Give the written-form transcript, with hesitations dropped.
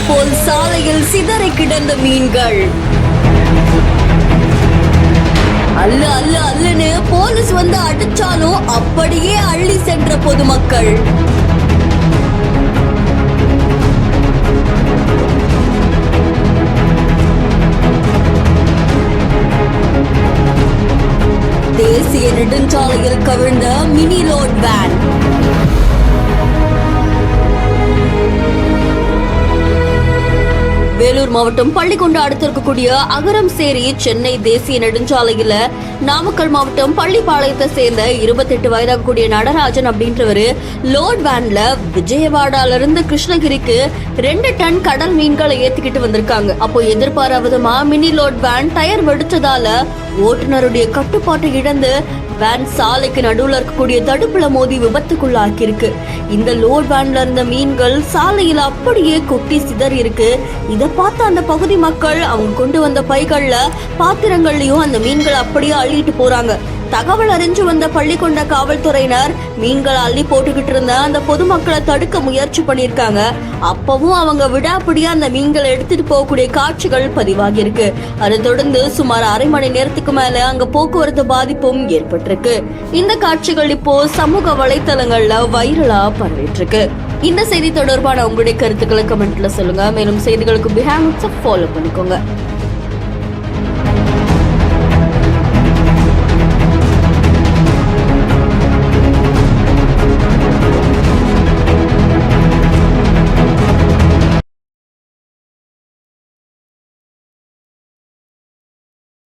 போல் சாலையில் சிதறி கிடந்த மீன்கள். அல்ல அல்ல அல்லன்னு போலீஸ் வந்து அடிச்சாலும் அப்படியே அள்ளி சென்ற பொதுமக்கள். தேசிய நெடுஞ்சாலையில் கவிழ்ந்த மினி லோட் வேன். வேலூர் மாவட்டம் பள்ளிக்கொண்டு அடுத்து இருக்கக்கூடிய அகரம்சேரி சென்னை தேசிய நெடுஞ்சாலையில நாமக்கல் மாவட்டம் பள்ளிப்பாளையத்தை சேர்ந்த 28 வயதாகக்கூடிய நடராஜன் அப்படின்றவரு லோட் வேன்ல விஜயவாடால இருந்து கிருஷ்ணகிரிக்கு 2 டன் கடல் மீன்களை ஏத்திக்கிட்டு வந்திருக்காங்க. அப்போ எதிர்பாராவிதமா மினி லோட் வேன் டயர் வெடிச்சதால ஓட்டுநருடைய கட்டுப்பாட்டை இழந்து வேன் சாலைக்கு நடுவுல இருக்கக்கூடிய தடுப்புல மோதி விபத்துக்குள்ளாக்கி இருக்கு. இந்த லோட் வேன்ல இருந்த மீன்கள் சாலையில அப்படியே கொட்டி சிதறி இருக்கு. இத பார்த்த அந்த பகுதி மக்கள் அவங்க கொண்டு வந்த பைகள்ல பாத்திரங்கள்லயும் அந்த மீன்களை அப்படியே அள்ளிட்டு போறாங்க. தகவல் அறிஞ்சு வந்த பள்ளிக்கொண்ட காவல்துறையினர் மீன்களை அள்ளி போட்டுக்கிட்டு இருந்த அந்த பொதுமக்களை தடுக்க முயற்சி பண்ணிருக்காங்க. அப்பவும் அவங்க விடாப்பிடியா அந்த மீன்களை எடுத்துட்டு போகக்கூடிய காட்சிகள் பதிவாகி இருக்கு. அதை தொடர்ந்து சுமார் அரை மணி நேரத்துக்கு மேல அங்க போக்குவரத்து பாதிப்பும் ஏற்பட்டிருக்கு. இந்த காட்சிகள் இப்போ சமூக வலைத்தளங்கள்ல வைரலா பரவிட்டு இருக்கு. இந்த செய்தி தொடர்பான உங்களுடைய கருத்துக்களை கமெண்ட்ல சொல்லுங்க. மேலும் செய்திகளுக்கு ஃபாலோ பண்ணிக்கோங்க.